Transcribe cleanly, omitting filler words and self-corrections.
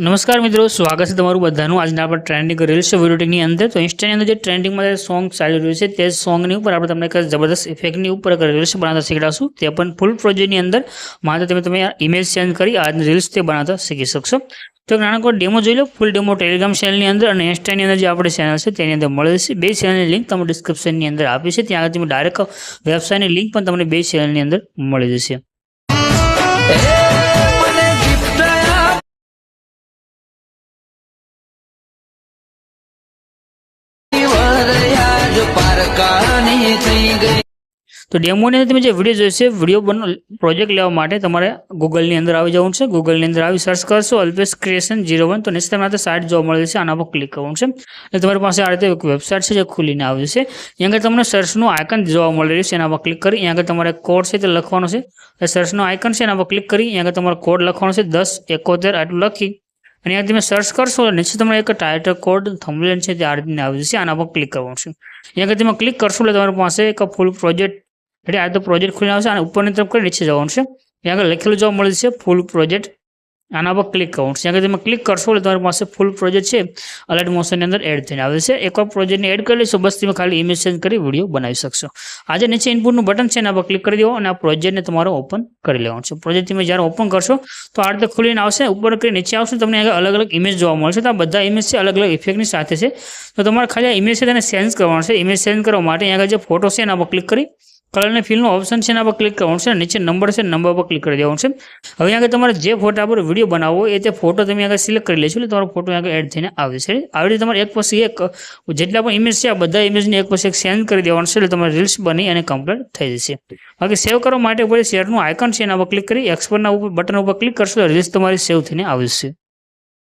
નમસ્કાર મિત્રો, સ્વાગત છે તમારું બધાનું આજના આપણે ટ્રેન્ડિંગ રીલ્સ વિડીયોની અંદર. તો ઇન્સ્ટાની અંદર જે ટ્રેન્ડિંગમાં સોંગ ચાલી રહ્યું છે તે સોંગની ઉપર આપણે તમને એક જબરદસ્ત ઇફેક્ટની ઉપર રીલ્સ બનાવતા શીખડાશું. તે પણ ફૂલ પ્રોજેક્ટની અંદર માત્ર તમે ઇમેજ સેન્ડ કરી આ રીલ્સ તે બનાવતા શીખી શકશો. તો નાનકડો ડેમો જોઈ લો. ફૂલ ડેમો ટેલિગ્રામ ચેનલની અંદર અને ઇન્સ્ટાની અંદર જે આપણી ચેનલ છે તેની અંદર મળે છે. બે ચેનલની લિંક તમને ડિસ્ક્રિપ્શનની અંદર આપી છે. ત્યાં તમે ડાયરેક્ટ વેબસાઇટની લિંક પણ તમને બે ચેનલની અંદર મળી જશે. તો ડેમોની અંદર તમે જે વિડીયો જોઈશે, વિડીયો પ્રોજેક્ટ લેવા માટે તમારે ગૂગલની અંદર આવી જવું છે. ગૂગલની અંદર આવી સર્ચ કરશો અલ્પેશ ક્રિએશન 01 તો નીચે તમને સાઇટ જોવા મળે છે. આના પર ક્લિક કરવાનું છે એટલે તમારી પાસે આ રીતે એક વેબસાઇટ છે જે ખુલીને આવી છે. અહીંયા આગળ તમને સર્ચનું આઇકન જોવા મળી રહ્યું છે. એના પર ક્લિક કરી અહીંયા આગળ તમારે કોડ છે તે લખવાનો છે. સર્ચનો આઇકન છે એના પર ક્લિક કરી અહીંયા આગળ તમારો કોડ લખવાનો છે 1071 આટલું લખી અને અહીંયા તમે સર્ચ કરશો નીચે તમને એક ટાઇટલ કોડ થંબનેલ છે તે આ રીતે આવી જશે. આના પર ક્લિક કરવાનું છે. અહીંયા આગળ તમે ક્લિક કરશો એટલે તમારી પાસે એક ફૂલ પ્રોજેક્ટ એટલે આ તો પ્રોજેક્ટ ખુલીને આવશે અને ઉપરની તરફ કરી નીચે જવાનું છે. ત્યાં આગળ લખેલું જોવા મળે છે ફૂલ પ્રોજેક્ટ. આના પર ક્લિક કરવાનું છે. ત્યાં તમે ક્લિક કરશો એટલે તમારી પાસે ફૂલ પ્રોજેક્ટ છે અલર્ટ મોશનની અંદર એડ થઈને આવે છે. એકવાર પ્રોજેક્ટને એડ કરી લઈશું બસ તમે ખાલી ઇમેજ સેન્ડ કરી વિડીયો બનાવી શકશો. આજે નીચે ઇનપુટનું બટન છે એના પર ક્લિક કરી દો અને આ પ્રોજેક્ટને તમારે ઓપન કરી લેવાનું છે. પ્રોજેક્ટ તમે જ્યારે ઓપન કરશો તો આ રીતે ખુલીને આવશે. ઉપર કરી નીચે આવશે તમને અલગ અલગ ઇમેજ જોવા મળશે. તો આ બધા ઇમેજ છે અલગ અલગ ઇફેક્ટની સાથે છે. તો તમારે ખાલી આ ઇમેજ છે તેને સેન્ડ કરવાનું છે. ઇમેજ સેન્ડ કરવા માટે અહીંયા આગળ જે ફોટો છે એના પર ક્લિક કરી કલર અને ફિલનો ઓપ્શન છે એના પર ક્લિક કરવાનું છે. નીચે નંબર છે નંબર પર ક્લિક કરી દેવાનું છે. હવે આગળ તમારે જે ફોટા પર વિડીયો બનાવવો એ તે ફોટો તમે આગળ સિલેક્ટ કરી લેશો એટલે તમારો ફોટો આગળ એડ થઈને આવે છે. આવી રીતે તમારે એક પછી એક જેટલા પણ ઇમેજ છે આ બધા ઇમેજને એક પછી એક સેન્ડ કરી દેવાનું છે એટલે તમારે રીલ્સ બની અને કમ્પ્લીટ થઈ જશે. બાકી સેવ કરવા માટે ઉપર શેરનું આઇકન છે એના પર ક્લિક કરી એક્સપોર્ટના ઉપર બટન ઉપર ક્લિક કરશો રીલ્સ તમારી સેવ થઈને આવશે.